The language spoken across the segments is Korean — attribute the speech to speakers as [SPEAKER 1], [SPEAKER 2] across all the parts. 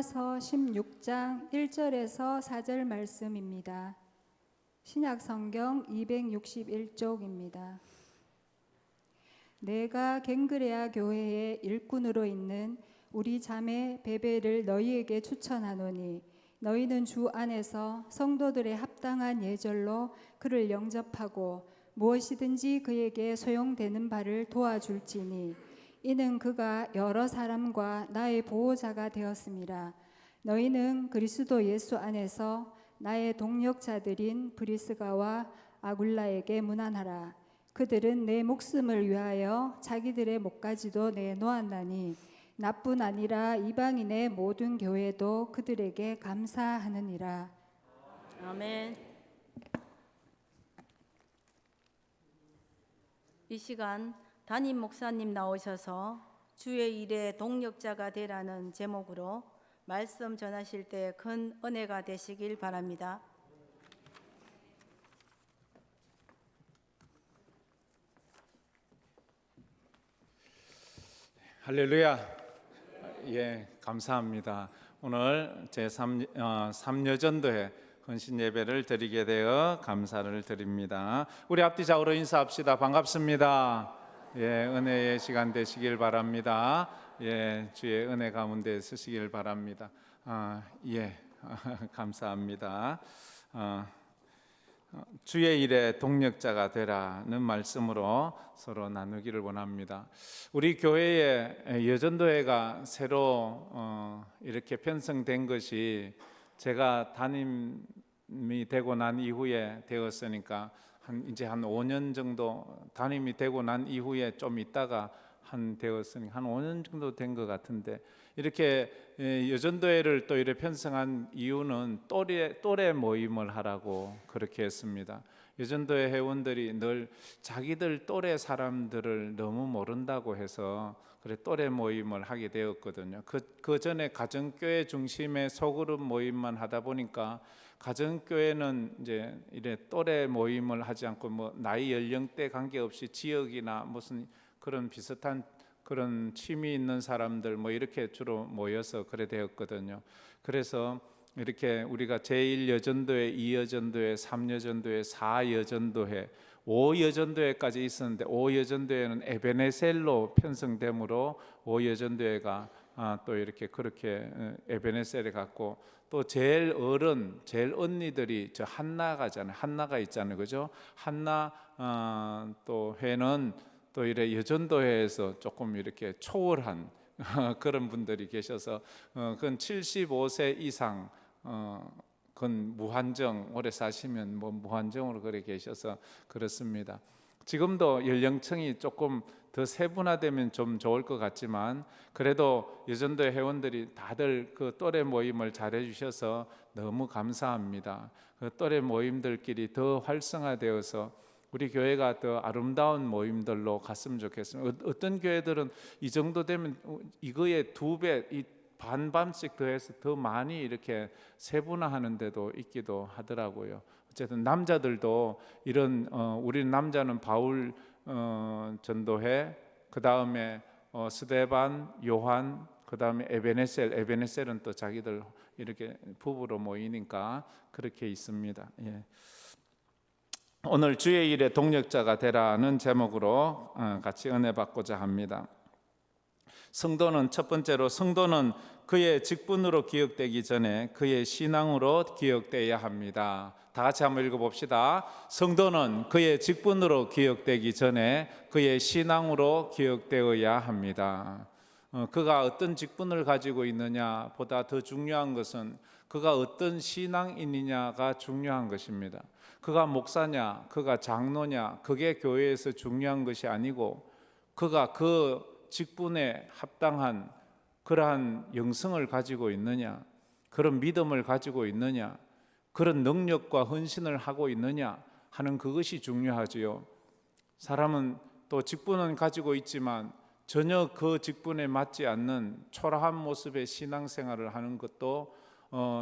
[SPEAKER 1] 로마서 16장 1절에서 4절 말씀입니다. 신약 성경 261쪽입니다. 내가 갱그레아 교회의 일꾼으로 있는 우리 자매 베베를 너희에게 추천하노니 너희는 주 안에서 성도들의 합당한 예절로 그를 영접하고 무엇이든지 그에게 소용되는 바를 도와줄지니 이는 그가 여러 사람과 나의 보호자가 되었음이라. 너희는 그리스도 예수 안에서 나의 동역자들인 브리스가와 아굴라에게 문안하라. 그들은 내 목숨을 위하여 자기들의 목까지도 내놓았나니 나뿐 아니라 이방인의 모든 교회도 그들에게 감사하느니라.
[SPEAKER 2] 아멘. 이 시간 담임 목사님 나오셔서 주의 일에 동력자가 되라는 제목으로 말씀 전하실 때 큰 은혜가 되시길 바랍니다.
[SPEAKER 3] 할렐루야. 예, 감사합니다. 오늘 제 3여전도회 헌신 예배를 드리게 되어 감사를 드립니다. 우리 앞뒤 좌우로 인사합시다. 반갑습니다. 예, 은혜의 시간 되시길 바랍니다. 예, 주의 은혜 가운데 쓰시길 바랍니다. 감사합니다. 주의 일에 동력자가 되라는 말씀으로 서로 나누기를 원합니다. 우리 교회의 여전도회가 새로 이렇게 편성된 것이 제가 담임이 되고 난 이후에 되었으니까 이제 한 5년 정도 담임이 되고 난 이후에 좀 있다가 되었으니까 한 5년 정도 된 것 같은데, 이렇게 여전도회를 또 이렇게 편성한 이유는 또래 모임을 하라고 그렇게 했습니다. 여전도회 회원들이 늘 자기들 또래 사람들을 너무 모른다고 해서 그래 또래 모임을 하게 되었거든요. 그 전에 가정교회 중심의 소그룹 모임만 하다 보니까 가정교회는 이제 이래 또래 모임을 하지 않고 뭐 나이 연령대 관계없이 지역이나 무슨 그런 비슷한 그런 취미 있는 사람들 뭐 이렇게 주로 모여서 그래 되었거든요. 그래서 이렇게 우리가 제1여전도회, 2여전도회, 3여전도회, 4여전도회, 5여전도회까지 있었는데 5여전도회는 에베네셀로 편성되므로 5여전도회가 또 이렇게 그렇게 에베네셀에 갔고, 또 제일 언니들이 저 한나가잖아요. 한나가 있잖아요, 그죠? 한나 또 회는 또 이래 여전도회에서 조금 이렇게 초월한 그런 분들이 계셔서 그건 75세 이상 그건 무한정 오래 사시면 뭐 무한정으로 그래 계셔서 그렇습니다. 지금도 연령층이 조금 더 세분화되면 좀 좋을 것 같지만 그래도 여전도회 회원들이 다들 그 또래 모임을 잘해 주셔서 너무 감사합니다. 그 또래 모임들끼리 더 활성화되어서 우리 교회가 더 아름다운 모임들로 갔으면 좋겠습니다. 어떤 교회들은 이 정도 되면 이거에 2배, 반반씩 더해서 더 많이 이렇게 세분화하는 데도 있기도 하더라고요. 어쨌든 남자들도 이런 우리 남자는 바울 전도회, 그 다음에 스데반, 요한, 그 다음에 에베네셀은 또 자기들 이렇게 부부로 모이니까 그렇게 있습니다. 예. 오늘 주의 일에 동력자가 되라는 제목으로 같이 은혜 받고자 합니다. 성도는 첫 번째로 성도는 그의 직분으로 기억되기 전에 그의 신앙으로 기억되어야 합니다. 다 같이 한번 읽어봅시다. 성도는 그의 직분으로 기억되기 전에 그의 신앙으로 기억되어야 합니다. 그가 어떤 직분을 가지고 있느냐 보다 더 중요한 것은 그가 어떤 신앙인이냐가 중요한 것입니다. 그가 목사냐, 그가 장로냐, 그게 교회에서 중요한 것이 아니고 그가 그 직분에 합당한 그러한 영성을 가지고 있느냐, 그런 믿음을 가지고 있느냐, 그런 능력과 헌신을 하고 있느냐 하는 그것이 중요하지요. 사람은 또 직분은 가지고 있지만 전혀 그 직분에 맞지 않는 초라한 모습의 신앙생활을 하는 것도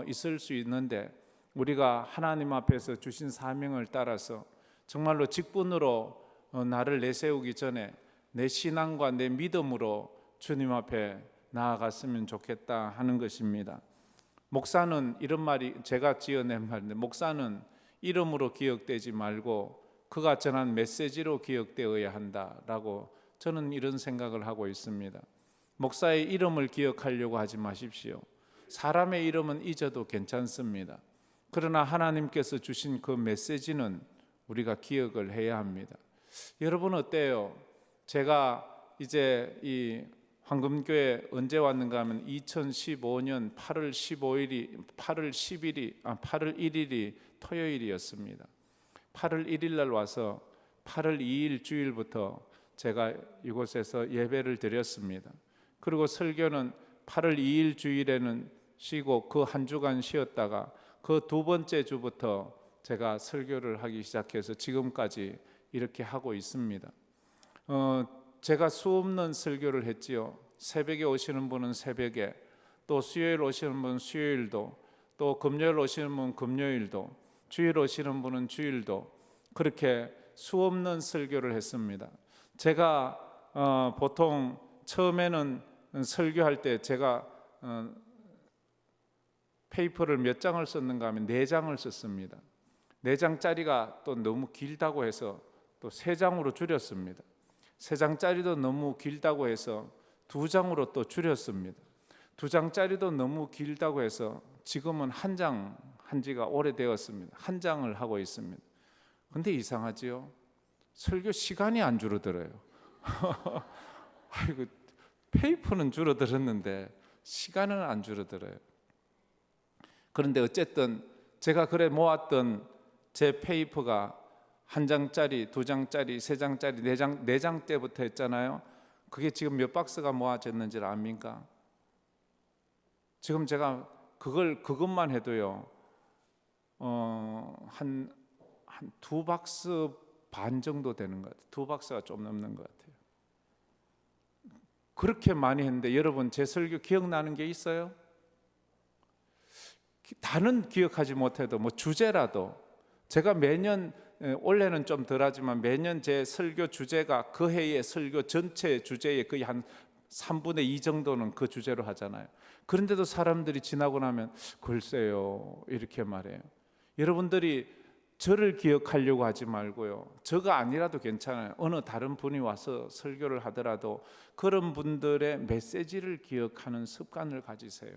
[SPEAKER 3] 있을 수 있는데, 우리가 하나님 앞에서 주신 사명을 따라서 정말로 직분으로 나를 내세우기 전에 내 신앙과 내 믿음으로 주님 앞에 나아갔으면 좋겠다 하는 것입니다. 목사는 이런 말이 제가 지어낸 말인데, 목사는 이름으로 기억되지 말고 그가 전한 메시지로 기억되어야 한다라고 저는 이런 생각을 하고 있습니다. 목사의 이름을 기억하려고 하지 마십시오. 사람의 이름은 잊어도 괜찮습니다. 그러나 하나님께서 주신 그 메시지는 우리가 기억을 해야 합니다. 여러분 어때요? 제가 이제 이 황금교회 언제 왔는가 하면 2015년 8월 1일이 토요일이었습니다. 8월 1일 날 와서 8월 2일 주일부터 제가 이곳에서 예배를 드렸습니다. 그리고 설교는 8월 2일 주일에는 쉬고 그 한 주간 쉬었다가 그 두 번째 주부터 제가 설교를 하기 시작해서 지금까지 이렇게 하고 있습니다. 제가 수없는 설교를 했지요. 새벽에 오시는 분은 새벽에, 또 수요일 오시는 분은 수요일도, 또 금요일 오시는 분은 금요일도, 주일 오시는 분은 주일도, 그렇게 수없는 설교를 했습니다. 제가 보통 처음에는 설교할 때 제가 페이퍼를 몇 장을 썼는가 하면 4장을 썼습니다. 4장짜리가 또 너무 길다고 해서 또 3장으로 줄였습니다. 3장짜리도 너무 길다고 해서 2장으로 또 줄였습니다. 2장짜리도 너무 길다고 해서 지금은 1장 한 지가 오래되었습니다. 1장을 하고 있습니다. 근데 이상하지요? 설교 시간이 안 줄어들어요. 아이고, 페이퍼는 줄어들었는데 시간은 안 줄어들어요. 그런데 어쨌든 제가 그래 모았던 제 페이퍼가 1장짜리, 2장짜리, 3장짜리, 4장 때부터 했잖아요. 그게 지금 몇 박스가 모아졌는지 압니까? 지금 제가 그것만 해도요, 한 2박스 반 정도 되는 것 같아요. 2박스가 좀 넘는 것 같아요. 그렇게 많이 했는데 여러분 제 설교 기억나는 게 있어요? 다는 기억하지 못해도 뭐 주제라도 제가 매년, 올해는 좀 덜하지만 매년 제 설교 주제가 그 해의 설교 전체 주제의 거의 한 3분의 2 정도는 그 주제로 하잖아요. 그런데도 사람들이 지나고 나면 글쎄요 이렇게 말해요. 여러분들이 저를 기억하려고 하지 말고요, 저가 아니라도 괜찮아요. 어느 다른 분이 와서 설교를 하더라도 그런 분들의 메시지를 기억하는 습관을 가지세요.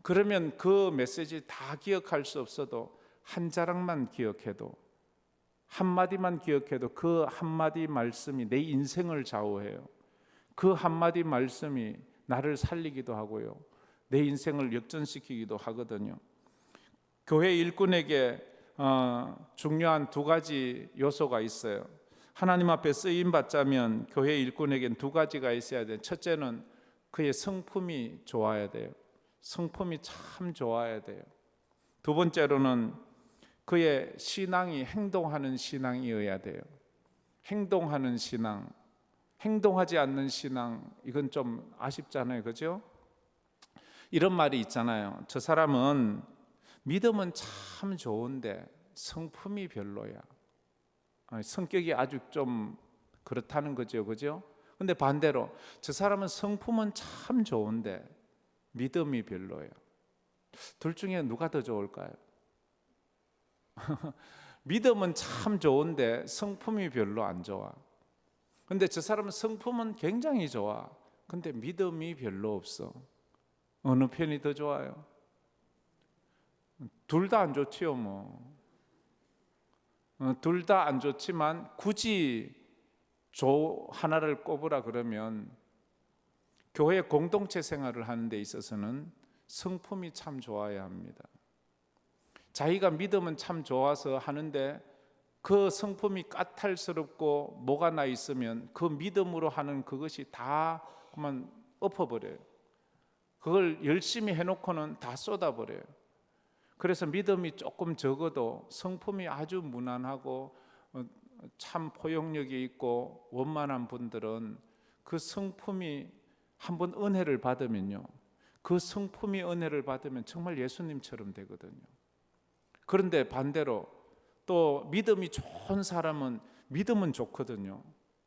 [SPEAKER 3] 그러면 그 메시지 다 기억할 수 없어도 한 자락만 기억해도, 한마디만 기억해도 그 한마디 말씀이 내 인생을 좌우해요. 그 한마디 말씀이 나를 살리기도 하고요, 내 인생을 역전시키기도 하거든요. 교회 일꾼에게 중요한 2가지 요소가 있어요. 하나님 앞에 쓰임 받자면 교회 일꾼에겐 2가지가 있어야 돼요. 첫째는 그의 성품이 좋아야 돼요. 성품이 참 좋아야 돼요. 2번째로는 그의 신앙이 행동하는 신앙이어야 돼요. 행동하는 신앙, 행동하지 않는 신앙, 이건 좀 아쉽잖아요, 그죠? 이런 말이 있잖아요. 저 사람은 믿음은 참 좋은데 성품이 별로야. 성격이 아주 좀 그렇다는 거죠, 그죠? 근데 반대로 저 사람은 성품은 참 좋은데 믿음이 별로예요. 둘 중에 누가 더 좋을까요? 믿음은 참 좋은데 성품이 별로 안 좋아. 근데 저 사람은 성품은 굉장히 좋아. 근데 믿음이 별로 없어. 어느 편이 더 좋아요? 둘 다 안 좋지요, 뭐. 둘 다 안 좋지만 굳이 하나를 꼽으라 그러면 교회 공동체 생활을 하는 데 있어서는 성품이 참 좋아야 합니다. 자기가 믿음은 참 좋아서 하는데 그 성품이 까탈스럽고 뭐가 나 있으면 그 믿음으로 하는 그것이 다 그만 엎어버려요. 그걸 열심히 해놓고는 다 쏟아버려요. 그래서 믿음이 조금 적어도 성품이 아주 무난하고 참 포용력이 있고 원만한 분들은 그 성품이 한번 은혜를 받으면요, 그 성품이 은혜를 받으면 정말 예수님처럼 되거든요. 그런데 반대로 또 믿음이 좋은 사람은 믿음은 좋거든요.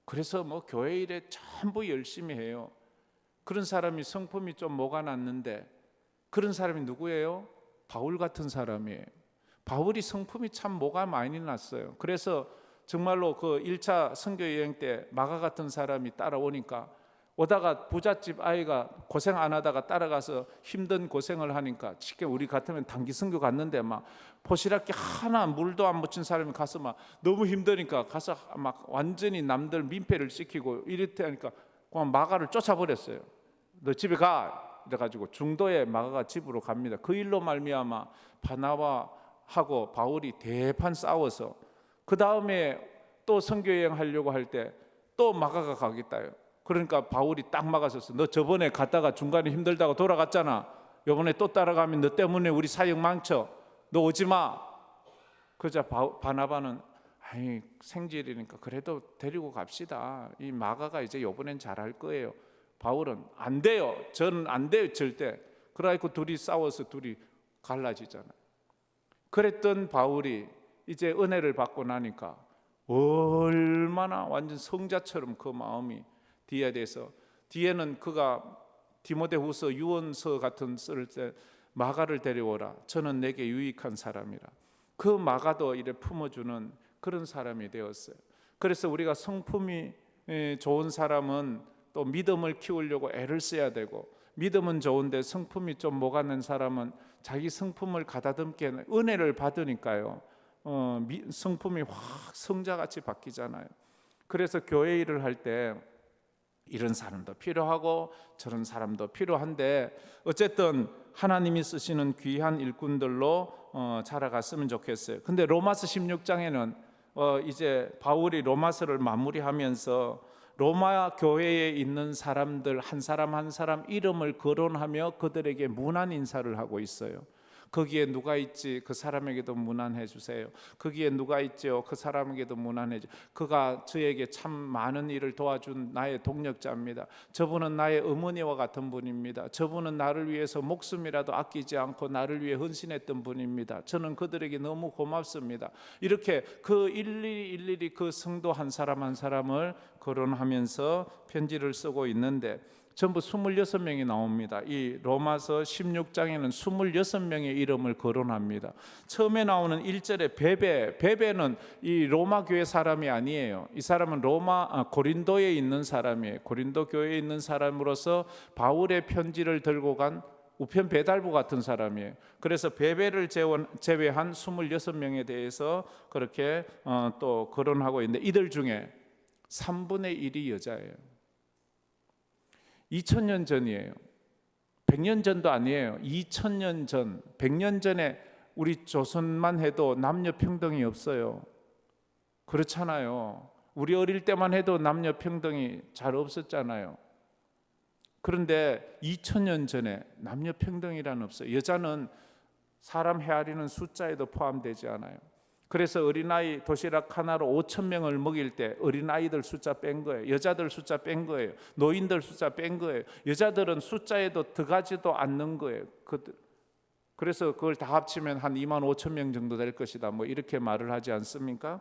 [SPEAKER 3] 그래서 뭐 교회 일에 전부 열심히 해요. 그런 사람이 성품이 좀 뭐가 났는데 그런 사람이 누구예요? 바울 같은 사람이에요. 바울이 성품이 참 뭐가 많이 났어요. 그래서 정말로 그 1차 선교 여행 때 마가 같은 사람이 따라오니까 오다가 부잣집 아이가 고생 안 하다가 따라가서 힘든 고생을 하니까 쉽게 우리 같으면 단기 선교 갔는데 막 포시락기 하나 물도 안 묻힌 사람이 가서 막 너무 힘드니까 가서 막 완전히 남들 민폐를 시키고 이랬다니까 그냥 마가를 쫓아버렸어요. 너 집에 가 이래가지고 중도에 마가가 집으로 갑니다. 그 일로 말미암아 바나바하고 바울이 대판 싸워서 그 다음에 또 선교 여행 하려고 할 때 또 마가가 가겠다요. 그러니까 바울이 딱 막아섰어. 너 저번에 갔다가 중간에 힘들다고 돌아갔잖아. 이번에 또 따라가면 너 때문에 우리 사역 망쳐. 너 오지 마. 그러자 바나바는 아이 생질이니까 그래도 데리고 갑시다. 이 마가가 이제 이번엔 잘할 거예요. 바울은 안 돼요. 저는 안 돼요 절대. 그래갖고 둘이 싸워서 둘이 갈라지잖아요. 그랬던 바울이 이제 은혜를 받고 나니까 얼마나 완전 성자처럼 그 마음이 뒤에 대해서 뒤에는 그가 디모데후서 유언서 같은 쓸 때 마가를 데려오라. 저는 내게 유익한 사람이라. 그 마가도 이래 품어주는 그런 사람이 되었어요. 그래서 우리가 성품이 좋은 사람은 또 믿음을 키우려고 애를 써야 되고 믿음은 좋은데 성품이 좀 모가는 사람은 자기 성품을 가다듬게 은혜를 받으니까요. 성품이 확 성자같이 바뀌잖아요. 그래서 교회 일을 할 때 이런 사람도 필요하고 저런 사람도 필요한데 어쨌든 하나님이 쓰시는 귀한 일꾼들로 자라갔으면 좋겠어요. 근데 로마서 16장에는 이제 바울이 로마서를 마무리하면서 로마 교회에 있는 사람들 한 사람 한 사람 이름을 거론하며 그들에게 문안 인사를 하고 있어요. 거기에 누가 있지? 그 사람에게도 문안해 주세요. 거기에 누가 있죠? 그 사람에게도 문안해 주세요. 그가 저에게 참 많은 일을 도와준 나의 동력자입니다. 저분은 나의 어머니와 같은 분입니다. 저분은 나를 위해서 목숨이라도 아끼지 않고 나를 위해 헌신했던 분입니다. 저는 그들에게 너무 고맙습니다. 이렇게 그 일일이 그 성도 한 사람 한 사람을 거론하면서 편지를 쓰고 있는데 전부 26명이 나옵니다. 이 로마서 16장에는 26명의 이름을 거론합니다. 처음에 나오는 1절에 베베는 이 로마 교회 사람이 아니에요. 이 사람은 고린도에 있는 사람이에요. 고린도 교회에 있는 사람으로서 바울의 편지를 들고 간 우편 배달부 같은 사람이에요. 그래서 베베를 제외한 26명에 대해서 그렇게 또 거론하고 있는데 이들 중에 3분의 1이 여자예요. 2000년 전이에요. 100년 전도 아니에요. 2000년 전, 100년 전에 우리 조선만 해도 남녀 평등이 없어요. 그렇잖아요. 우리 어릴 때만 해도 남녀 평등이 잘 없었잖아요. 그런데 2000년 전에 남녀 평등이란 없어요. 여자는 사람 헤아리는 숫자에도 포함되지 않아요. 그래서 어린아이 도시락 하나로 5,000명을 먹일 때 어린아이들 숫자 뺀 거예요. 여자들 숫자 뺀 거예요. 노인들 숫자 뺀 거예요. 여자들은 숫자에도 들어가지도 않는 거예요. 그래서 그걸 다 합치면 한 25,000명 정도 될 것이다. 뭐 이렇게 말을 하지 않습니까?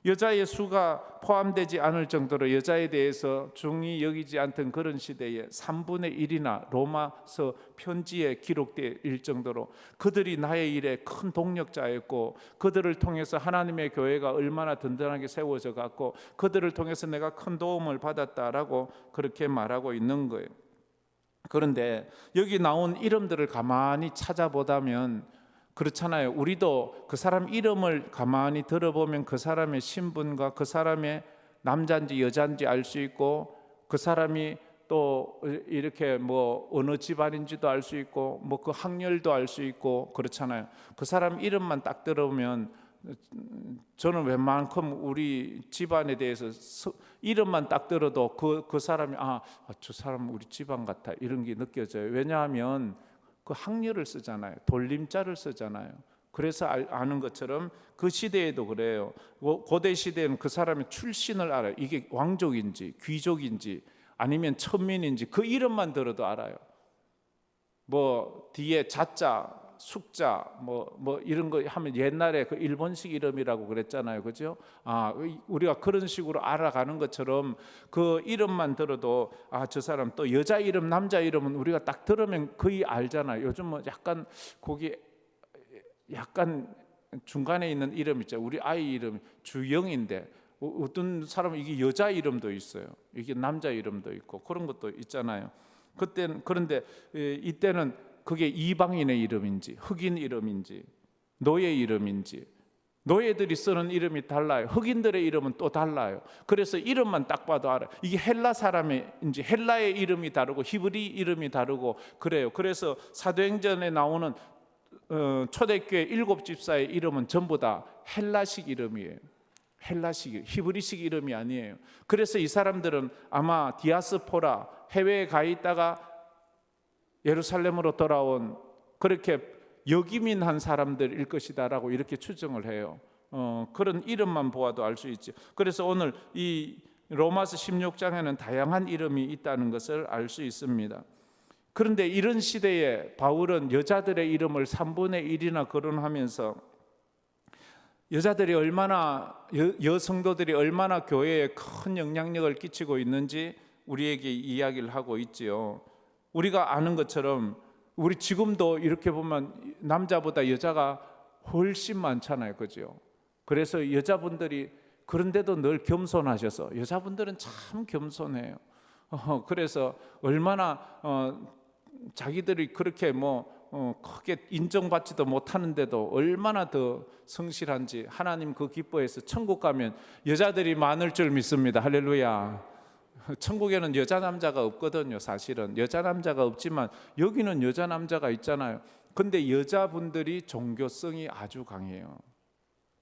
[SPEAKER 3] 여자의 수가 포함되지 않을 정도로 여자에 대해서 중히 여기지 않던 그런 시대에 3분의 1이나 로마서 편지에 기록될 정도로 그들이 나의 일에 큰 동력자였고 그들을 통해서 하나님의 교회가 얼마나 든든하게 세워져 갔고 그들을 통해서 내가 큰 도움을 받았다라고 그렇게 말하고 있는 거예요. 그런데 여기 나온 이름들을 가만히 찾아보다면 그렇잖아요. 우리도 그 사람 이름을 가만히 들어보면 그 사람의 신분과 그 사람의 남자인지 여자인지 알 수 있고 그 사람이 또 이렇게 뭐 어느 집안인지도 알 수 있고 뭐 그 학렬도 알 수 있고 그렇잖아요. 그 사람 이름만 딱 들어보면 저는 웬만큼 우리 집안에 대해서 이름만 딱 들어도 그 사람이 저 사람 우리 집안 같아 이런 게 느껴져요. 왜냐하면 그 학렬을 쓰잖아요. 돌림자를 쓰잖아요. 그래서 아는 것처럼 그 시대에도 그래요. 고대 시대에는 그 사람의 출신을 알아요. 이게 왕족인지 귀족인지 아니면 천민인지 그 이름만 들어도 알아요. 뭐 뒤에 자자 숙자 뭐 이런 거 하면 옛날에 그 일본식 이름이라고 그랬잖아요, 그죠? 우리가 그런 식으로 알아가는 것처럼 그 이름만 들어도 저 사람 또 여자 이름, 남자 이름은 우리가 딱 들으면 거의 알잖아요. 요즘 뭐 약간 거기 약간 중간에 있는 이름 있죠. 우리 아이 이름 주영인데 어떤 사람은 이게 여자 이름도 있어요. 이게 남자 이름도 있고 그런 것도 있잖아요. 그런데 이때는 그게 이방인의 이름인지 흑인 이름인지 노예 이름인지 노예들이 쓰는 이름이 달라요. 흑인들의 이름은 또 달라요. 그래서 이름만 딱 봐도 알아요. 이게 헬라 사람인지 헬라의 이름이 다르고 히브리 이름이 다르고 그래요. 그래서 사도행전에 나오는 초대교회 7집사의 이름은 전부 다 헬라식 이름이에요. 헬라식, 히브리식 이름이 아니에요. 그래서 이 사람들은 아마 디아스포라, 해외에 가 있다가 예루살렘으로 돌아온 그렇게 역이민한 사람들일 것이다라고 이렇게 추정을 해요. 그런 이름만 보아도 알 수 있죠. 그래서 오늘 이 로마서 16장에는 다양한 이름이 있다는 것을 알 수 있습니다. 그런데 이런 시대에 바울은 여자들의 이름을 3분의 1이나 거론하면서 여자들이 얼마나 여성도들이 얼마나 교회에 큰 영향력을 끼치고 있는지 우리에게 이야기를 하고 있지요. 우리가 아는 것처럼 우리 지금도 이렇게 보면 남자보다 여자가 훨씬 많잖아요, 그죠? 그래서 여자분들이 그런데도 늘 겸손하셔서 여자분들은 참 겸손해요. 그래서 얼마나 자기들이 그렇게 크게 인정받지도 못하는데도 얼마나 더 성실한지 하나님 그 기뻐해서 천국 가면 여자들이 많을 줄 믿습니다. 할렐루야. 천국에는 여자 남자가 없거든요. 사실은 여자 남자가 없지만 여기는 여자 남자가 있잖아요. 근데 여자분들이 종교성이 아주 강해요,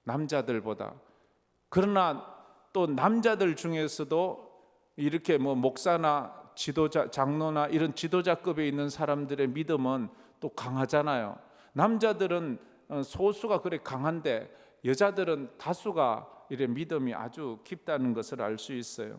[SPEAKER 3] 남자들보다. 그러나 또 남자들 중에서도 이렇게 목사나 지도자, 장로나 이런 지도자급에 있는 사람들의 믿음은 또 강하잖아요. 남자들은 소수가 그래 강한데 여자들은 다수가 이래 믿음이 아주 깊다는 것을 알 수 있어요.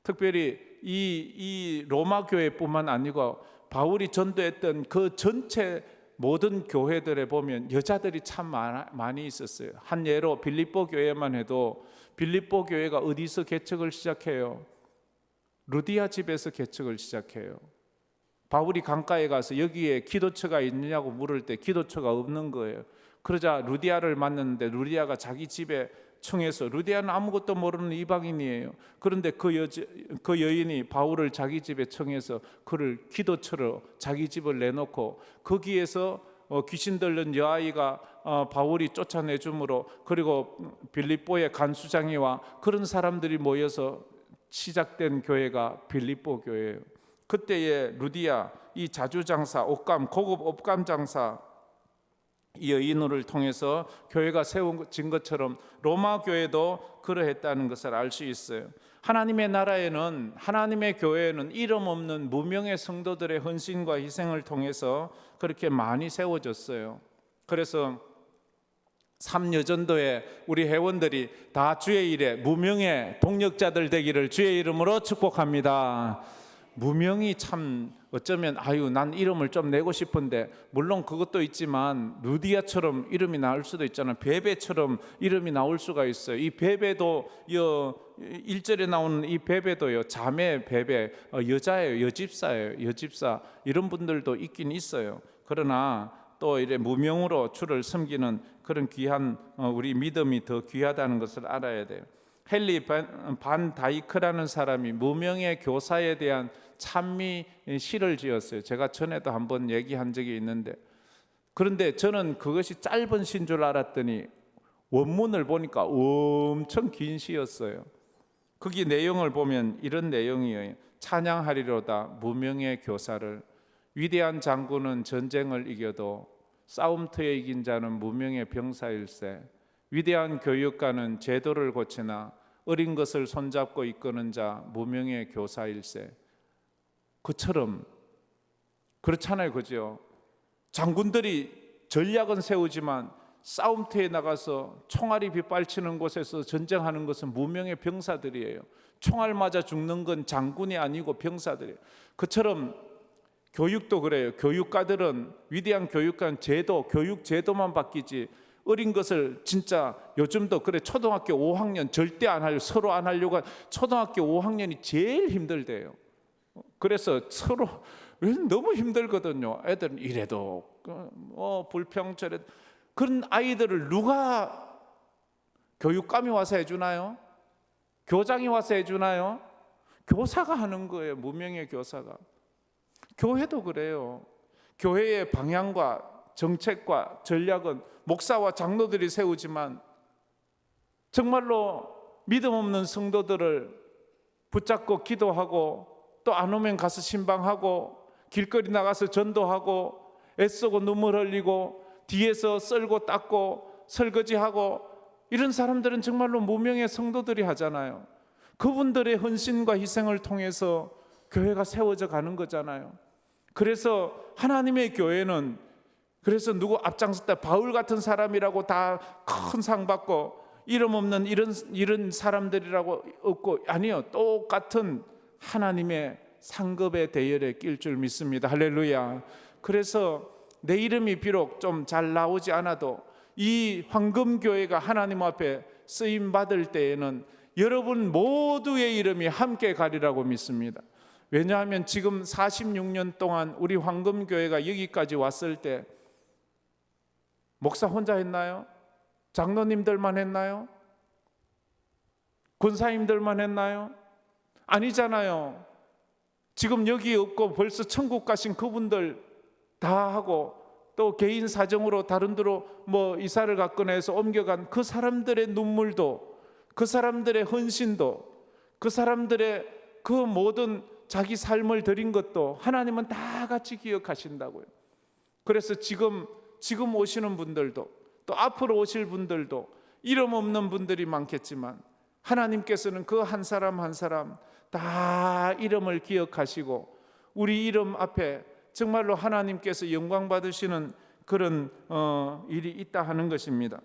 [SPEAKER 3] 특별히 이 로마 교회뿐만 아니고 바울이 전도했던 그 전체 모든 교회들에 보면 여자들이 참 많이 있었어요. 한 예로 빌립보 교회만 해도 빌립보 교회가 어디서 개척을 시작해요? 루디아 집에서 개척을 시작해요. 바울이 강가에 가서 여기에 기도처가 있느냐고 물을 때 기도처가 없는 거예요. 그러자 루디아를 만났는데 루디아가 자기 집에 청해서, 루디아는 아무것도 모르는 이방인이에요. 그런데 그 여인이 바울을 자기 집에 청해서 그를 기도처로 자기 집을 내놓고 거기에서 귀신 들린 여아이가 바울이 쫓아내줌으로, 그리고 빌립보의 간수장이와 그런 사람들이 모여서 시작된 교회가 빌립보 교회예요. 그때의 루디아, 이 자주장사, 고급 옷감 장사 이 여인을 통해서 교회가 세워진 것처럼 로마 교회도 그러했다는 것을 알 수 있어요. 하나님의 나라에는, 하나님의 교회에는 이름 없는 무명의 성도들의 헌신과 희생을 통해서 그렇게 많이 세워졌어요. 그래서 삼여전도에 우리 회원들이 다 주의 일에 무명의 동력자들 되기를 주의 이름으로 축복합니다. 무명이 참 어쩌면 난 이름을 좀 내고 싶은데, 물론 그것도 있지만 루디아처럼 이름이 나올 수도 있잖아요. 베베처럼 이름이 나올 수가 있어요. 이 베베도 1절에 나오는 이 베베도요, 자매 베베, 여자예요. 여집사예요. 여집사. 이런 분들도 있긴 있어요. 그러나 또 이래 무명으로 주를 섬기는 그런 귀한 우리 믿음이 더 귀하다는 것을 알아야 돼요. 헨리 반 다이크라는 사람이 무명의 교사에 대한 찬미 시를 지었어요. 제가 전에도 한번 얘기한 적이 있는데, 그런데 저는 그것이 짧은 시인 줄 알았더니 원문을 보니까 엄청 긴 시였어요. 거기 내용을 보면 이런 내용이에요. 찬양하리로다 무명의 교사를, 위대한 장군은 전쟁을 이겨도 싸움터에 이긴 자는 무명의 병사일세. 위대한 교육가는 제도를 고치나 어린 것을 손잡고 이끄는 자 무명의 교사일세. 그처럼 그렇잖아요, 그죠? 장군들이 전략은 세우지만 싸움터에 나가서 총알이 빗발치는 곳에서 전쟁하는 것은 무명의 병사들이에요. 총알 맞아 죽는 건 장군이 아니고 병사들이에요. 그처럼 교육도 그래요. 교육가들은 위대한 교육가는 교육 제도만 바뀌지 어린 것을 진짜 요즘도 그래 초등학교 5학년 절대 안 하려고 서로 안 하려고 초등학교 5학년이 제일 힘들대요. 그래서 서로 너무 힘들거든요. 애들은 이래도 불평 저래 그런 아이들을 누가 교육감이 와서 해주나요? 교장이 와서 해주나요? 교사가 하는 거예요. 무명의 교사가. 교회도 그래요. 교회의 방향과 정책과 전략은 목사와 장로들이 세우지만 정말로 믿음 없는 성도들을 붙잡고 기도하고 또 안 오면 가서 신방하고 길거리 나가서 전도하고 애쓰고 눈물 흘리고 뒤에서 썰고 닦고 설거지하고 이런 사람들은 정말로 무명의 성도들이 하잖아요. 그분들의 헌신과 희생을 통해서 교회가 세워져 가는 거잖아요. 그래서 하나님의 교회는 그래서 누구 앞장섰다 바울 같은 사람이라고 다 큰 상 받고 이름 없는 이런 사람들이라고 없고 아니요. 똑같은 하나님의 상급의 대열에 낄 줄 믿습니다. 할렐루야. 그래서 내 이름이 비록 좀 잘 나오지 않아도 이 황금교회가 하나님 앞에 쓰임 받을 때에는 여러분 모두의 이름이 함께 가리라고 믿습니다. 왜냐하면 지금 46년 동안 우리 황금교회가 여기까지 왔을 때 목사 혼자 했나요? 장로님들만 했나요? 권사님들만 했나요? 아니잖아요. 지금 여기 없고 벌써 천국 가신 그분들 다 하고 또 개인 사정으로 다른 데로 이사를 갔거나 해서 옮겨간 그 사람들의 눈물도 그 사람들의 헌신도 그 사람들의 그 모든 자기 삶을 드린 것도 하나님은 다 같이 기억하신다고요. 그래서 지금 오시는 분들도 또 앞으로 오실 분들도 이름 없는 분들이 많겠지만 하나님께서는 그 한 사람 한 사람 다 이름을 기억하시고 우리 이름 앞에 정말로 하나님께서 영광 받으시는 그런 일이 있다 하는 것입니다.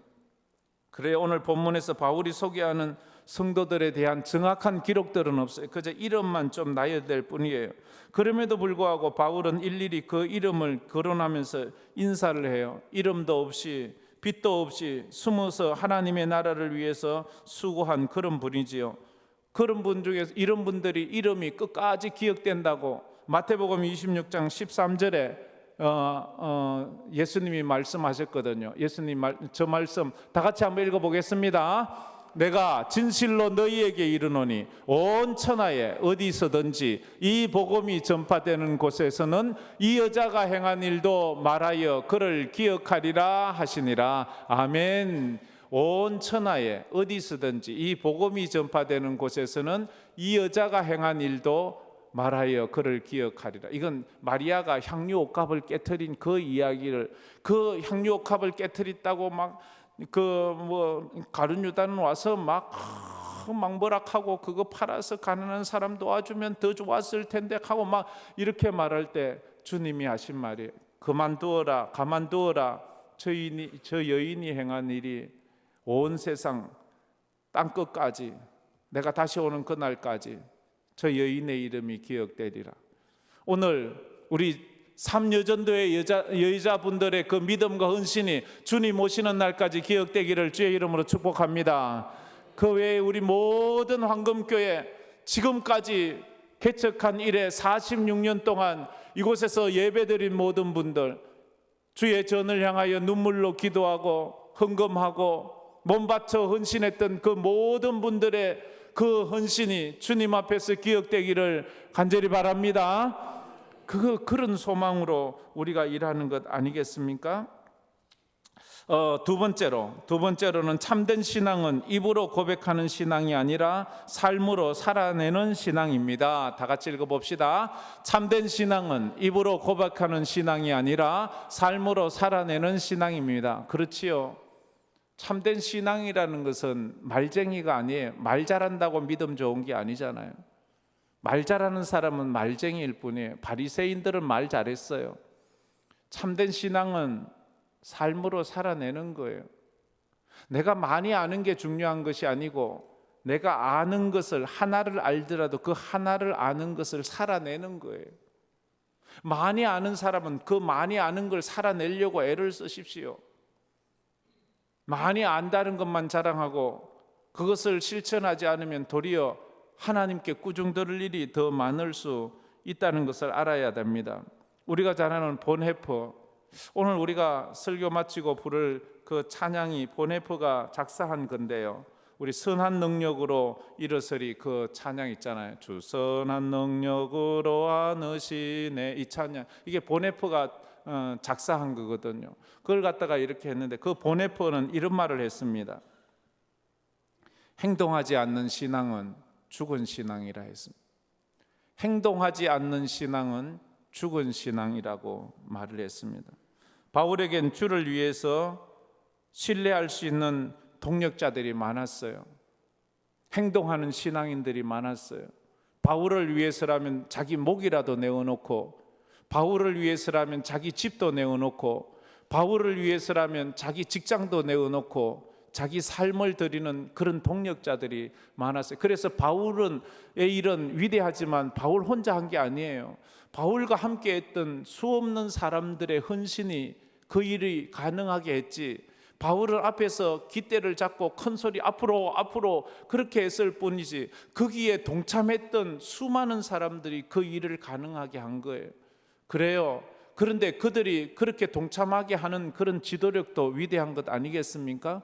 [SPEAKER 3] 그래요. 오늘 본문에서 바울이 소개하는 성도들에 대한 정확한 기록들은 없어요. 그저 이름만 좀 나열될 뿐이에요. 그럼에도 불구하고 바울은 일일이 그 이름을 거론하면서 인사를 해요. 이름도 없이 빛도 없이 숨어서 하나님의 나라를 위해서 수고한 그런 분이지요. 그런 분 중에서 이런 분들이 이름이 끝까지 기억된다고 마태복음 26장 13절에 예수님이 말씀하셨거든요. 예수님 저 말씀 다 같이 한번 읽어보겠습니다. 내가 진실로 너희에게 이르노니 온 천하에 어디서든지 이 복음이 전파되는 곳에서는 이 여자가 행한 일도 말하여 그를 기억하리라 하시니라. 아멘. 온 천하에 어디서든지 이 복음이 전파되는 곳에서는 이 여자가 행한 일도 말하여 그를 기억하리라. 이건 마리아가 향유 옥합을 깨트린 그 이야기를 그 향유 옥합을 깨트렸다고 가룟 유다는 와서 막 망버락하고 그거 팔아서 가난한 사람 도와주면 더 좋았을 텐데 하고 막 이렇게 말할 때 주님이 하신 말이에요. 가만두어라. 저 여인이 행한 일이 온 세상 땅끝까지 내가 다시 오는 그날까지 저 여인의 이름이 기억되리라. 오늘 우리 삼여전도의 여자분들의 그 믿음과 헌신이 주님 오시는 날까지 기억되기를 주의 이름으로 축복합니다. 그 외에 우리 모든 황금교회 지금까지 개척한 이래 46년 동안 이곳에서 예배드린 모든 분들 주의 전을 향하여 눈물로 기도하고 헌금하고 몸바쳐 헌신했던 그 모든 분들의 그 헌신이 주님 앞에서 기억되기를 간절히 바랍니다. 그런 소망으로 우리가 일하는 것 아니겠습니까? 두 번째로는 참된 신앙은 입으로 고백하는 신앙이 아니라 삶으로 살아내는 신앙입니다. 다 같이 읽어봅시다. 참된 신앙은 입으로 고백하는 신앙이 아니라 삶으로 살아내는 신앙입니다. 그렇지요. 참된 신앙이라는 것은 말쟁이가 아니에요. 말 잘한다고 믿음 좋은 게 아니잖아요. 말 잘하는 사람은 말쟁이일 뿐이에요. 바리새인들은 말 잘했어요. 참된 신앙은 삶으로 살아내는 거예요. 내가 많이 아는 게 중요한 것이 아니고 내가 아는 것을 하나를 알더라도 그 하나를 아는 것을 살아내는 거예요. 많이 아는 사람은 그 많이 아는 걸 살아내려고 애를 쓰십시오. 많이 안다는 것만 자랑하고 그것을 실천하지 않으면 도리어 하나님께 꾸중 들을 일이 더 많을 수 있다는 것을 알아야 됩니다. 우리가 잘 아는 본헤퍼, 오늘 우리가 설교 마치고 부를 그 찬양이 본헤퍼가 작사한 건데요. 우리 선한 능력으로 일어서리 그 찬양 있잖아요. 주 선한 능력으로 안으시네, 이 찬양, 이게 본헤퍼가 작사한 거거든요. 그걸 갖다가 이렇게 했는데 그 본헤퍼는 이런 말을 했습니다. 행동하지 않는 신앙은 죽은 신앙이라 했습니다. 행동하지 않는 신앙은 죽은 신앙이라고 말을 했습니다. 바울에겐 주를 위해서 신뢰할 수 있는 동력자들이 많았어요. 행동하는 신앙인들이 많았어요. 바울을 위해서라면 자기 목이라도 내어놓고, 바울을 위해서라면 자기 집도 내어놓고, 바울을 위해서라면 자기 직장도 내어놓고 자기 삶을 드리는 그런 동력자들이 많았어요. 그래서 바울의 일은 위대하지만 바울 혼자 한 게 아니에요. 바울과 함께 했던 수없는 사람들의 헌신이 그 일이 가능하게 했지, 바울은 앞에서 깃대를 잡고 큰 소리 앞으로 그렇게 했을 뿐이지 거기에 동참했던 수많은 사람들이 그 일을 가능하게 한 거예요. 그래요. 그런데 그들이 그렇게 동참하게 하는 그런 지도력도 위대한 것 아니겠습니까?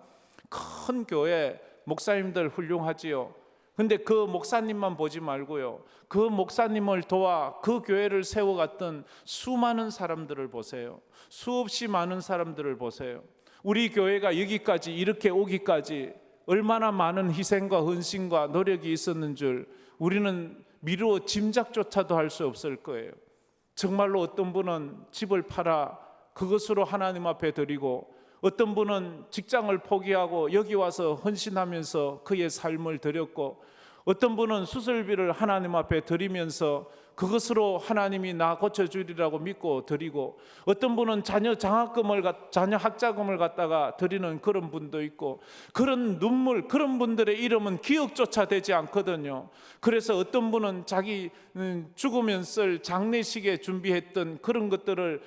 [SPEAKER 3] 큰 교회 목사님들 훌륭하지요. 근데 그 목사님만 보지 말고요, 그 목사님을 도와 그 교회를 세워갔던 수많은 사람들을 보세요. 수없이 많은 사람들을 보세요. 우리 교회가 여기까지 이렇게 오기까지 얼마나 많은 희생과 헌신과 노력이 있었는 줄 우리는 미루어 짐작조차도 할 수 없을 거예요. 정말로 어떤 분은 집을 팔아 그것으로 하나님 앞에 드리고, 어떤 분은 직장을 포기하고 여기 와서 헌신하면서 그의 삶을 드렸고, 어떤 분은 수술비를 하나님 앞에 드리면서 그것으로 하나님이 나 고쳐주리라고 믿고 드리고, 어떤 분은 자녀 학자금을 갖다가 드리는 그런 분도 있고, 그런 눈물, 그런 분들의 이름은 기억조차 되지 않거든요. 그래서 어떤 분은 자기 죽으면 쓸 장례식에 준비했던 그런 것들을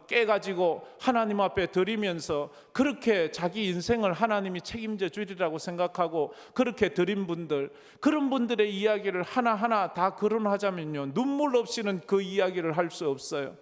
[SPEAKER 3] 깨가지고 하나님 앞에 드리면서 그렇게 자기 인생을 하나님이 책임져 주리라고 생각하고 그렇게 드린 분들, 그런 분들의 이야기를 하나하나 다 거론하자면요, 눈물 없이는 그 이야기를 할 수 없어요.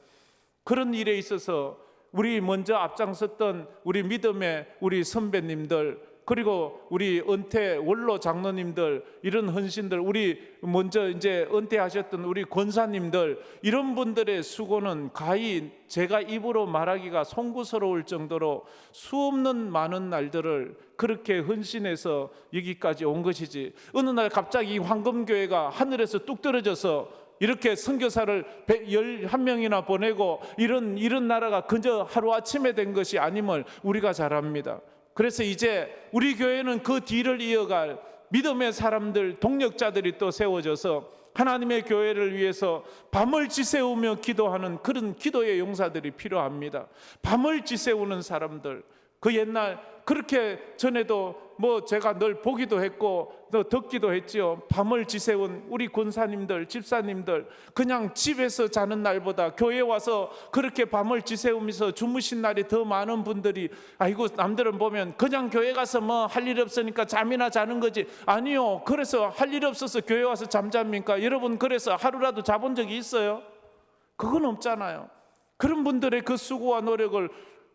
[SPEAKER 3] 그런 일에 있어서 우리 먼저 앞장섰던 우리 믿음의 우리 선배님들, 그리고 우리 은퇴 원로 장로님들, 이런 헌신들, 우리 먼저 이제 은퇴하셨던 우리 권사님들, 이런 분들의 수고는 가히 제가 입으로 말하기가 송구스러울 정도로 수없는 많은 날들을 그렇게 헌신해서 여기까지 온 것이지, 어느 날 갑자기 황금교회가 하늘에서 뚝 떨어져서 이렇게 선교사를 11명이나 보내고 이런 나라가 그저 하루아침에 된 것이 아님을 우리가 잘 압니다. 그래서 이제 우리 교회는 그 뒤를 이어갈 믿음의 사람들, 동력자들이 또 세워져서 하나님의 교회를 위해서 밤을 지새우며 기도하는 그런 기도의 용사들이 필요합니다. 밤을 지새우는 사람들, 그 옛날 그렇게 전에도 제가 늘 보기도 했고 또 듣기도 했지요. 밤을 지새운 우리 권사님들, 집사님들, 그냥 집에서 자는 날보다 교회 와서 그렇게 밤을 지새우면서 주무신 날이 더 많은 분들이, 아이고 남들은 보면 그냥 교회 가서 할 일 없으니까 잠이나 자는 거지. 아니요, 그래서 할 일 없어서 교회 와서 잠잡니까? 여러분, 그래서 하루라도 자본 적이 있어요? 그건 없잖아요. 그런 분들의 그 수고와 노력을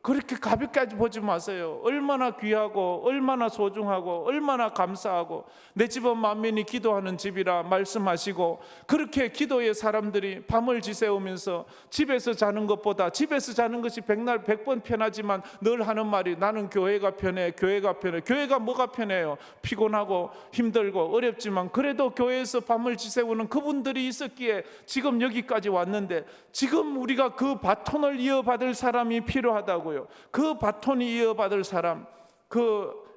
[SPEAKER 3] 그렇게 가볍게 보지 마세요. 얼마나 귀하고 얼마나 소중하고 얼마나 감사하고, 내 집은 만민이 기도하는 집이라 말씀하시고, 그렇게 기도의 사람들이 밤을 지새우면서 집에서 자는 것보다, 집에서 자는 것이 백날 100번 편하지만 늘 하는 말이, 나는 교회가 편해, 교회가 편해. 교회가 뭐가 편해요? 피곤하고 힘들고 어렵지만 그래도 교회에서 밤을 지새우는 그분들이 있었기에 지금 여기까지 왔는데, 지금 우리가 그 바톤을 이어받을 사람이 필요하다고. 그 바톤이 이어받을 사람,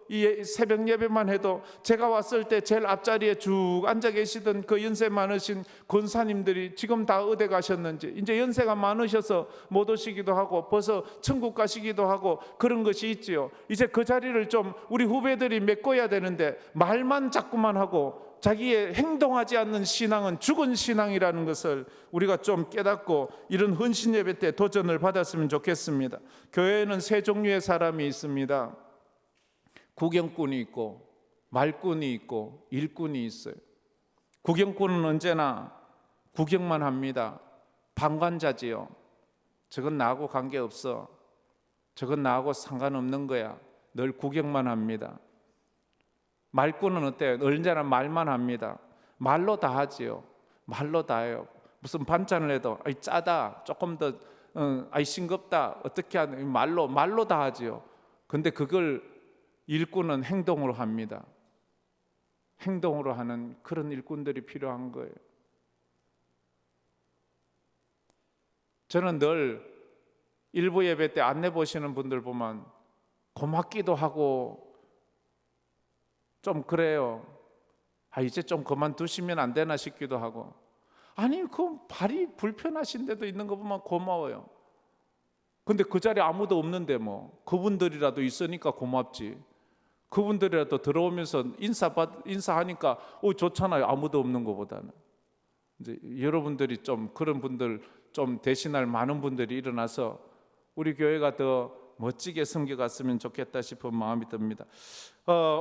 [SPEAKER 3] 이 새벽 예배만 해도 제가 왔을 때 제일 앞자리에 쭉 앉아 계시던 그 연세 많으신 권사님들이 지금 다 어디 가셨는지, 이제 연세가 많으셔서 못 오시기도 하고 벌써 천국 가시기도 하고 그런 것이 있지요. 이제 그 자리를 좀 우리 후배들이 메꿔야 되는데 말만 자꾸만 하고 자기의 행동하지 않는 신앙은 죽은 신앙이라는 것을 우리가 좀 깨닫고 이런 헌신 예배 때 도전을 받았으면 좋겠습니다. 교회에는 세 종류의 사람이 있습니다. 구경꾼이 있고 말꾼이 있고 일꾼이 있어요. 구경꾼은 언제나 구경만 합니다. 방관자지요. 저건 나하고 관계없어. 저건 나하고 상관없는 거야. 늘 구경만 합니다. 말꾼은 어때요? 언제나 말만 합니다. 말로 다 하지요. 말로 다 해요. 무슨 반찬을 해도 아이 짜다, 조금 더 아이 싱겁다, 어떻게 하는 말로 다 하지요. 근데 그걸 일꾼은 행동으로 합니다. 행동으로 하는 그런 일꾼들이 필요한 거예요. 저는 늘 일부 예배 때 안내 보시는 분들 보면 고맙기도 하고 좀 그래요. 이제 좀 그만두시면 안 되나 싶기도 하고. 아니 그 발이 불편하신데도 있는 거 보면 고마워요. 근데 그 자리에 아무도 없는데 뭐 그분들이라도 있으니까 고맙지. 그분들이라도 들어오면서 인사하니까 좋잖아요. 아무도 없는 것보다는. 이제 여러분들이 좀 그런 분들 좀 대신할 많은 분들이 일어나서 우리 교회가 더 멋지게 섬겨갔으면 좋겠다 싶은 마음이 듭니다.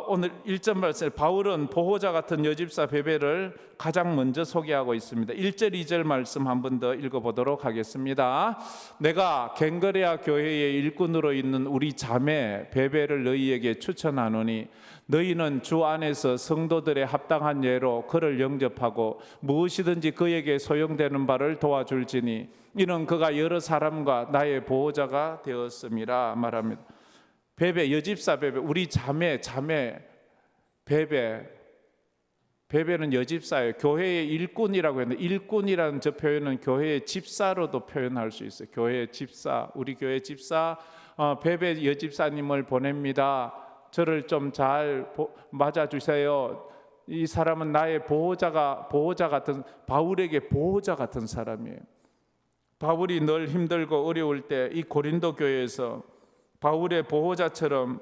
[SPEAKER 3] 오늘 1절 말씀, 바울은 보호자 같은 여집사 베베를 가장 먼저 소개하고 있습니다. 1절 2절 말씀 한 번 더 읽어보도록 하겠습니다. 내가 갱그레아 교회의 일꾼으로 있는 우리 자매 베베를 너희에게 추천하노니 너희는 주 안에서 성도들의 합당한 예로 그를 영접하고 무엇이든지 그에게 소용되는 바를 도와줄지니 이는 그가 여러 사람과 나의 보호자가 되었음이라 말합니다. 베베, 여집사 베베, 우리 자매 베베는 여집사예요. 교회의 일꾼이라고 했는데 일꾼이라는 저 표현은 교회의 집사로도 표현할 수 있어요. 교회의 집사, 우리 교회 집사 베베 여집사님을 보냅니다. 저를 좀 잘 맞아주세요. 이 사람은 나의 보호자 같은, 바울에게 보호자 같은 사람이에요. 바울이 늘 힘들고 어려울 때 이 고린도 교회에서 바울의 보호자처럼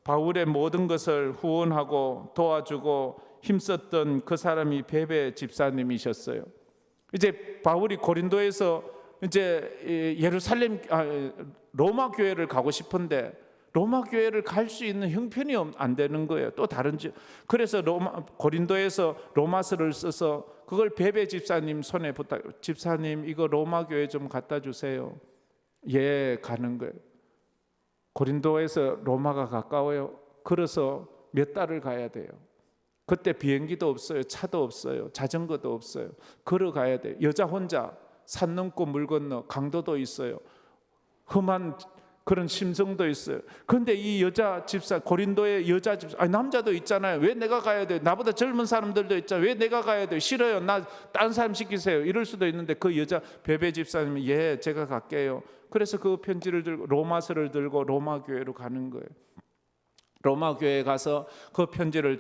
[SPEAKER 3] 바울의 모든 것을 후원하고 도와주고 힘썼던 그 사람이 베베 집사님이셨어요. 이제 바울이 고린도에서 이제 로마 교회를 가고 싶은데 로마 교회를 갈 수 있는 형편이 안 되는 거예요. 또 다른 그래서 고린도에서 로마서를 써서 그걸 베베 집사님 손에 부탁. 집사님 이거 로마 교회 좀 갖다 주세요. 예, 가는 거예요. 고린도에서 로마가 가까워요. 걸어서 몇 달을 가야 돼요. 그때 비행기도 없어요. 차도 없어요. 자전거도 없어요. 걸어가야 돼요. 여자 혼자 산 넘고 물 건너, 강도도 있어요. 험한 그런 심성도 있어요. 그런데 이 여자 집사, 고린도의 여자 집사, 남자도 있잖아요. 왜 내가 가야 돼요? 나보다 젊은 사람들도 있잖아요. 왜 내가 가야 돼요? 싫어요. 나 다른 사람 시키세요. 이럴 수도 있는데 그 여자 베베 집사님이 예, 제가 갈게요. 그래서 그 편지를 들고 로마서를 들고 로마 교회로 가는 거예요. 로마 교회에 가서 그 편지를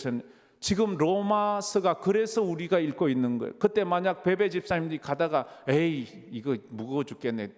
[SPEAKER 3] 지금 로마서가 그래서 우리가 읽고 있는 거예요. 그때 만약 베베 집사님들이 가다가 에이 이거 무거워 죽겠네.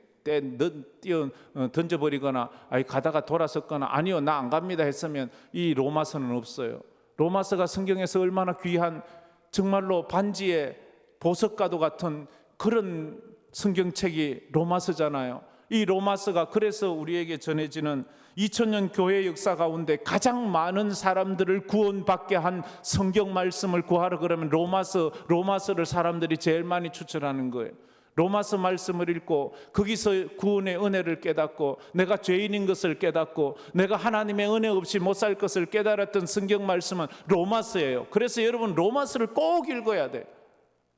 [SPEAKER 3] 던져버리거나 가다가 돌아섰거나 아니요 나 안 갑니다 했으면 이 로마서는 없어요. 로마서가 성경에서 얼마나 귀한 정말로 반지의 보석과도 같은 그런 성경책이 로마서잖아요. 이 로마서가 그래서 우리에게 전해지는 2000년 교회 역사 가운데 가장 많은 사람들을 구원받게 한 성경 말씀을 구하러 그러면 로마서를 사람들이 제일 많이 추천하는 거예요. 로마서 말씀을 읽고 거기서 구원의 은혜를 깨닫고 내가 죄인인 것을 깨닫고 내가 하나님의 은혜 없이 못 살 것을 깨달았던 성경 말씀은 로마서예요. 그래서 여러분 로마서를 꼭 읽어야 돼.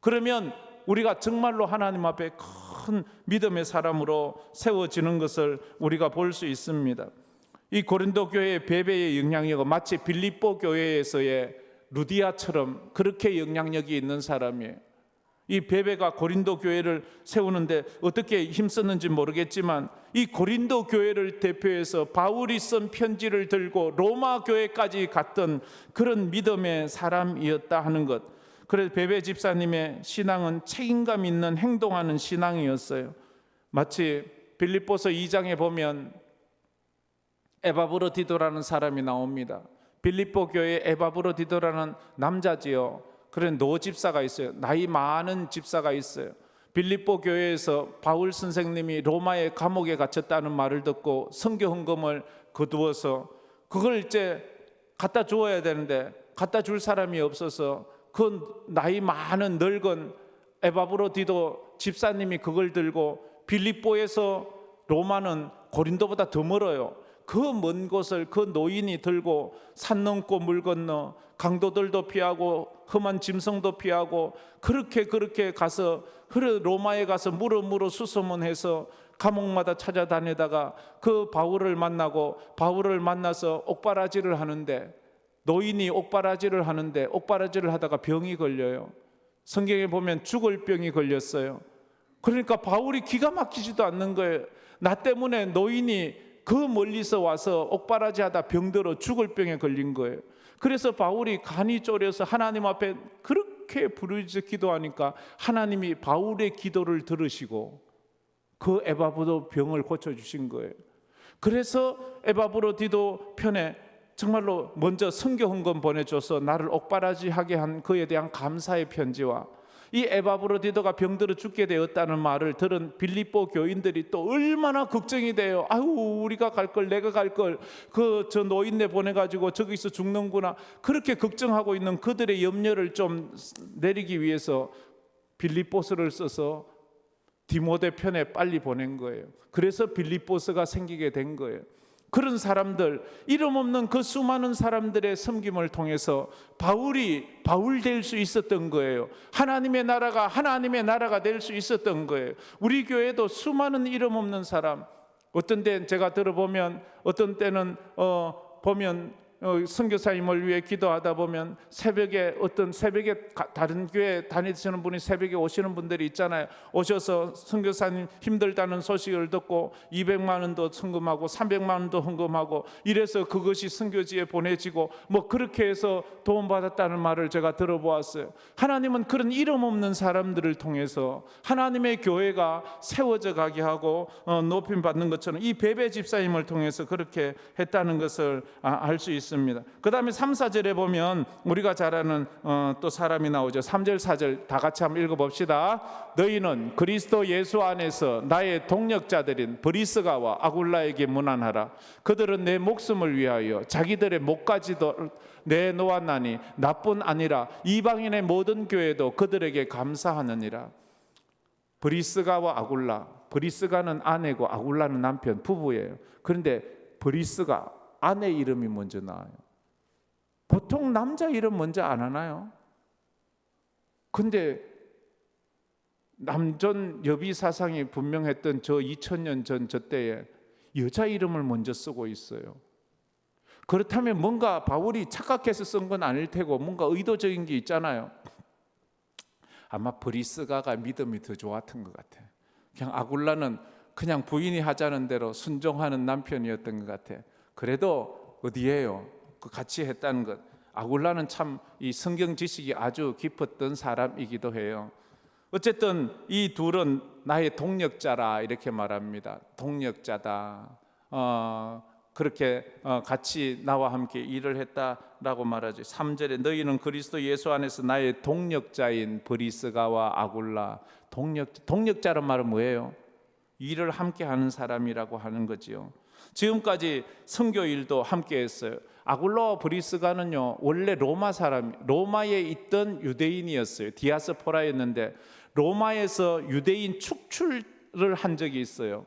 [SPEAKER 3] 그러면 우리가 정말로 하나님 앞에 큰 믿음의 사람으로 세워지는 것을 우리가 볼 수 있습니다. 이 고린도 교회의 베베의 영향력은 마치 빌립보 교회에서의 루디아처럼 그렇게 영향력이 있는 사람이에요. 이 베베가 고린도 교회를 세우는데 어떻게 힘썼는지 모르겠지만 이 고린도 교회를 대표해서 바울이 쓴 편지를 들고 로마 교회까지 갔던 그런 믿음의 사람이었다 하는 것. 그래서 베베 집사님의 신앙은 책임감 있는 행동하는 신앙이었어요. 마치 빌립보서 2장에 보면 에바브로디도라는 사람이 나옵니다. 빌립보 교회에 에바브로디도라는 남자지요. 그런 노 집사가 있어요. 나이 많은 집사가 있어요. 빌립보 교회에서 바울 선생님이 로마의 감옥에 갇혔다는 말을 듣고 선교 헌금을 거두어서 그걸 이제 갖다 주어야 되는데 갖다 줄 사람이 없어서 그 나이 많은 늙은 에바브로디도 집사님이 그걸 들고 빌립보에서 로마는 고린도보다 더 멀어요. 그 먼 곳을 그 노인이 들고 산 넘고 물 건너 강도들도 피하고 험한 짐승도 피하고 그렇게 가서 로마에 가서 물어 수소문해서 감옥마다 찾아다니다가 그 바울을 만나서 옥바라지를 하는데 노인이 옥바라지를 하다가 병이 걸려요. 성경에 보면 죽을 병이 걸렸어요. 그러니까 바울이 기가 막히지도 않는 거예요. 나 때문에 노인이 그 멀리서 와서 옥바라지 하다 병들어 죽을 병에 걸린 거예요. 그래서 바울이 간이 졸여서 하나님 앞에 그렇게 부르짖어 기도하니까 하나님이 바울의 기도를 들으시고 그 에바브로 병을 고쳐주신 거예요. 그래서 에바브로디도 편에 정말로 먼저 선교 헌금 보내줘서 나를 옥바라지 하게 한 그에 대한 감사의 편지와 이 에바브로디도가 병들어 죽게 되었다는 말을 들은 빌립보 교인들이 또 얼마나 걱정이 돼요. 아유, 우리가 갈 걸, 내가 갈 걸, 저 노인네 보내가지고 저기서 죽는구나. 그렇게 걱정하고 있는 그들의 염려를 좀 내리기 위해서 빌립보서를 써서 디모데 편에 빨리 보낸 거예요. 그래서 빌립보서가 생기게 된 거예요. 그런 사람들, 이름 없는 그 수많은 사람들의 섬김을 통해서 바울이 바울 될 수 있었던 거예요. 하나님의 나라가 될 수 있었던 거예요. 우리 교회도 수많은 이름 없는 사람, 어떤 때 제가 들어보면 어떤 때는 보면 선교사님을 위해 기도하다 보면 새벽에 다른 교회 다니시는 분이 새벽에 오시는 분들이 있잖아요. 오셔서 선교사님 힘들다는 소식을 듣고 200만 원도 헌금하고 300만 원도 헌금하고 이래서 그것이 선교지에 보내지고 뭐 그렇게 해서 도움받았다는 말을 제가 들어보았어요. 하나님은 그런 이름 없는 사람들을 통해서 하나님의 교회가 세워져 가게 하고 높임 받는 것처럼 이 베베 집사님을 통해서 그렇게 했다는 것을 알 수 있습니다. 그 다음에 3, 4절에 보면 우리가 잘 아는 또 사람이 나오죠. 3절 4절 다 같이 한번 읽어봅시다. 너희는 그리스도 예수 안에서 나의 동력자들인 브리스가와 아굴라에게 문안하라. 그들은 내 목숨을 위하여 자기들의 목까지도 내놓았나니 나뿐 아니라 이방인의 모든 교회도 그들에게 감사하느니라. 브리스가와 아굴라, 브리스가는 아내고 아굴라는 남편, 부부예요. 그런데 브리스가 아내 이름이 먼저 나와요. 보통 남자 이름 먼저 안 하나요? 근데 남전 여비 사상이 분명했던 저 2000년 전 저 때에 여자 이름을 먼저 쓰고 있어요. 그렇다면 뭔가 바울이 착각해서 쓴 건 아닐 테고 뭔가 의도적인 게 있잖아요. 아마 브리스가가 믿음이 더 좋았던 것 같아요. 그냥 아굴라는 그냥 부인이 하자는 대로 순종하는 남편이었던 것 같아요. 그래도 어디에요? 그 같이 했다는 것. 아굴라는 참 이 성경 지식이 아주 깊었던 사람이기도 해요. 어쨌든 이 둘은 나의 동력자라 이렇게 말합니다. 동력자다. 그렇게 같이 나와 함께 일을 했다라고 말하죠. 3절에 너희는 그리스도 예수 안에서 나의 동력자인 브리스가와 아굴라. 동력자란 말은 뭐예요? 일을 함께 하는 사람이라고 하는 거지요. 지금까지 선교 일도 함께 했어요. 아굴라와 브리스가는요 원래 로마에 있던 유대인이었어요. 디아스포라였는데 로마에서 유대인 축출을 한 적이 있어요.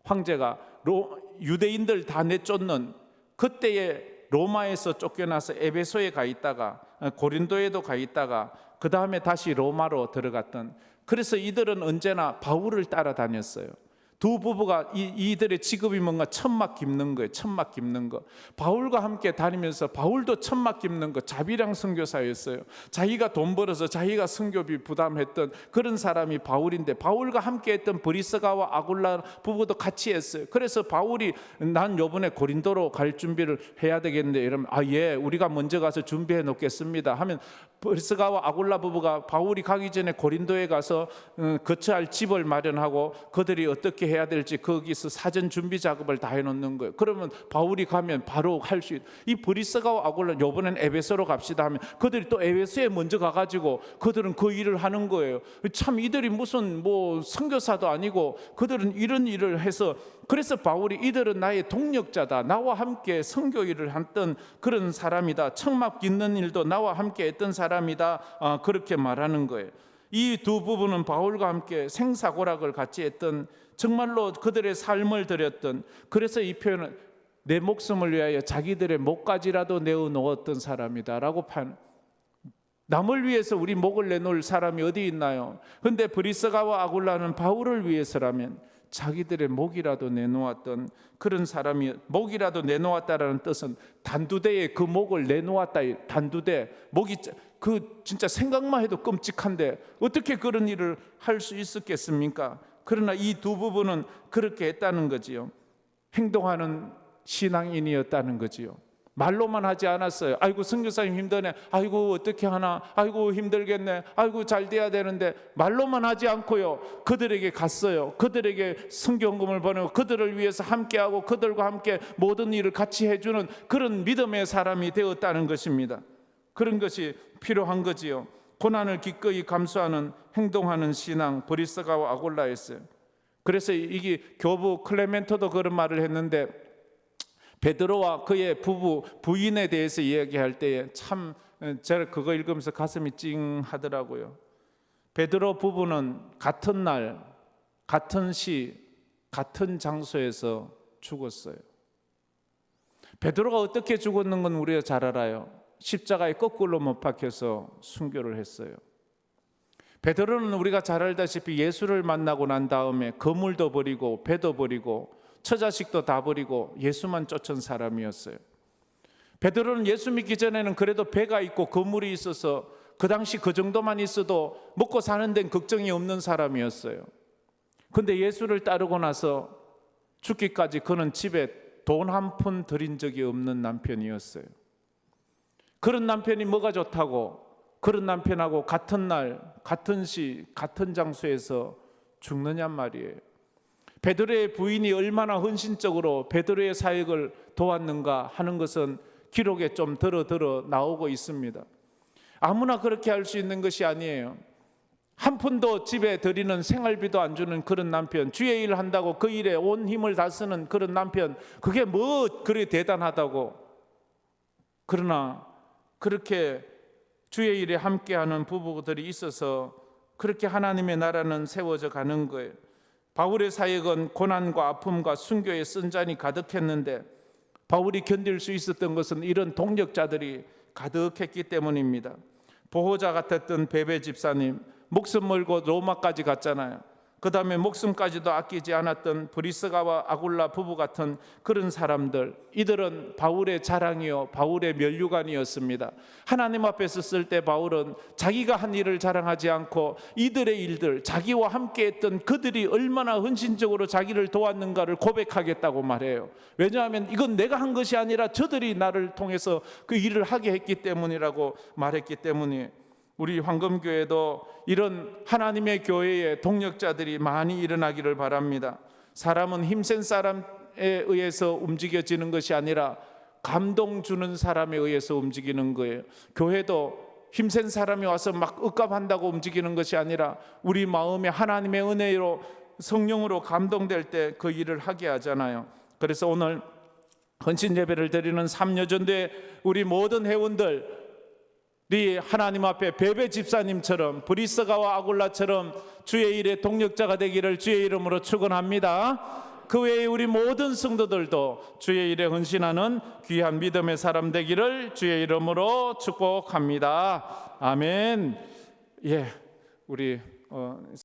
[SPEAKER 3] 황제가 유대인들 다 내쫓는 그때에 로마에서 쫓겨나서 에베소에 가 있다가 고린도에도 가 있다가 그 다음에 다시 로마로 들어갔던. 그래서 이들은 언제나 바울을 따라다녔어요. 두 부부가 이들의 직업이 뭔가 천막 깁는 거예요. 천막 깁는 거. 바울과 함께 다니면서 바울도 천막 깁는 거 자비랑 선교사였어요. 자기가 돈 벌어서 자기가 선교비 부담했던 그런 사람이 바울인데 바울과 함께 했던 브리스가와 아굴라 부부도 같이 했어요. 그래서 바울이 난 요번에 고린도로 갈 준비를 해야 되겠는데 이러면 예 우리가 먼저 가서 준비해 놓겠습니다 하면 브리스가와 아굴라 부부가 바울이 가기 전에 고린도에 가서 거처할 집을 마련하고 그들이 어떻게 해야 될지 거기서 사전 준비 작업을 다 해놓는 거예요. 그러면 바울이 가면 바로 할 수 있. 이 브리스가와 아굴라 이번엔 에베소로 갑시다 하면 그들이 또 에베소에 먼저 가가지고 그들은 그 일을 하는 거예요. 참 이들이 무슨 뭐 선교사도 아니고 그들은 이런 일을 해서, 그래서 바울이 이들은 나의 동력자다, 나와 함께 선교 일을 했던 그런 사람이다, 청막 깃는 일도 나와 함께 했던 사람이다, 그렇게 말하는 거예요. 이 두 부부는 바울과 함께 생사고락을 같이 했던, 정말로 그들의 삶을 드렸던, 그래서 이 표현은 내 목숨을 위하여 자기들의 목까지라도 내어놓았던 사람이다라고 남을 위해서 우리 목을 내놓을 사람이 어디 있나요? 근데 브리스가와 아굴라는 바울을 위해서라면 자기들의 목이라도 내놓았던 그런 사람이, 목이라도 내놓았다라는 뜻은 단두대에 그 목을 내놓았다. 단두대, 목이 그 진짜 생각만 해도 끔찍한데 어떻게 그런 일을 할 수 있었겠습니까? 그러나 이 두 부부는 그렇게 했다는 거지요. 행동하는 신앙인이었다는 거지요. 말로만 하지 않았어요. 아이고 선교사님 힘드네, 아이고 어떻게 하나, 아이고 힘들겠네, 아이고 잘 돼야 되는데, 말로만 하지 않고요, 그들에게 갔어요. 그들에게 성경금을 보내고 그들을 위해서 함께하고 그들과 함께 모든 일을 같이 해주는 그런 믿음의 사람이 되었다는 것입니다. 그런 것이 필요한 거지요. 고난을 기꺼이 감수하는, 행동하는 신앙, 브리스가와 아굴라였어요. 그래서 이게 교부 클레멘토도 그런 말을 했는데, 베드로와 그의 부인에 대해서 이야기할 때에 참 제가 그거 읽으면서 가슴이 찡하더라고요. 베드로 부부는 같은 날, 같은 시, 같은 장소에서 죽었어요. 베드로가 어떻게 죽었는 건 우리가 잘 알아요. 십자가에 거꾸로 못 박혀서 순교를 했어요. 베드로는 우리가 잘 알다시피 예수를 만나고 난 다음에 거물도 버리고 배도 버리고 처자식도 다 버리고 예수만 쫓은 사람이었어요. 베드로는 예수 믿기 전에는 그래도 배가 있고 거물이 있어서 그 당시 그 정도만 있어도 먹고 사는 데는 걱정이 없는 사람이었어요. 근데 예수를 따르고 나서 죽기까지 그는 집에 돈 한 푼 들인 적이 없는 남편이었어요. 그런 남편이 뭐가 좋다고 그런 남편하고 같은 날, 같은 시, 같은 장소에서 죽느냐 말이에요. 베드로의 부인이 얼마나 헌신적으로 베드로의 사역을 도왔는가 하는 것은 기록에 좀 들어 나오고 있습니다. 아무나 그렇게 할 수 있는 것이 아니에요. 한 푼도 집에 드리는 생활비도 안 주는 그런 남편, 주의 일 한다고 그 일에 온 힘을 다 쓰는 그런 남편, 그게 뭐 그리 대단하다고. 그러나 그렇게 주의 일에 함께하는 부부들이 있어서 그렇게 하나님의 나라는 세워져 가는 거예요. 바울의 사역은 고난과 아픔과 순교의 쓴잔이 가득했는데 바울이 견딜 수 있었던 것은 이런 동력자들이 가득했기 때문입니다. 보호자 같았던 베베 집사님, 목숨 걸고 로마까지 갔잖아요. 그 다음에 목숨까지도 아끼지 않았던 브리스가와 아굴라 부부 같은 그런 사람들, 이들은 바울의 자랑이요 바울의 면류관이었습니다. 하나님 앞에서 쓸 때 바울은 자기가 한 일을 자랑하지 않고 이들의 일들, 자기와 함께 했던 그들이 얼마나 헌신적으로 자기를 도왔는가를 고백하겠다고 말해요. 왜냐하면 이건 내가 한 것이 아니라 저들이 나를 통해서 그 일을 하게 했기 때문이라고 말했기 때문에, 우리 황금교회도 이런 하나님의 교회의 동력자들이 많이 일어나기를 바랍니다. 사람은 힘센 사람에 의해서 움직여지는 것이 아니라 감동 주는 사람에 의해서 움직이는 거예요. 교회도 힘센 사람이 와서 막 억압한다고 움직이는 것이 아니라 우리 마음에 하나님의 은혜로 성령으로 감동될 때 그 일을 하게 하잖아요. 그래서 오늘 헌신 예배를 드리는 삼여전도의 우리 모든 회원들, 하나님 앞에 베베 집사님처럼 브리스가와 아굴라처럼 주의 일의 동력자가 되기를 주의 이름으로 축원합니다. 그 외에 우리 모든 성도들도 주의 일에 헌신하는 귀한 믿음의 사람 되기를 주의 이름으로 축복합니다. 아멘. 예, 우리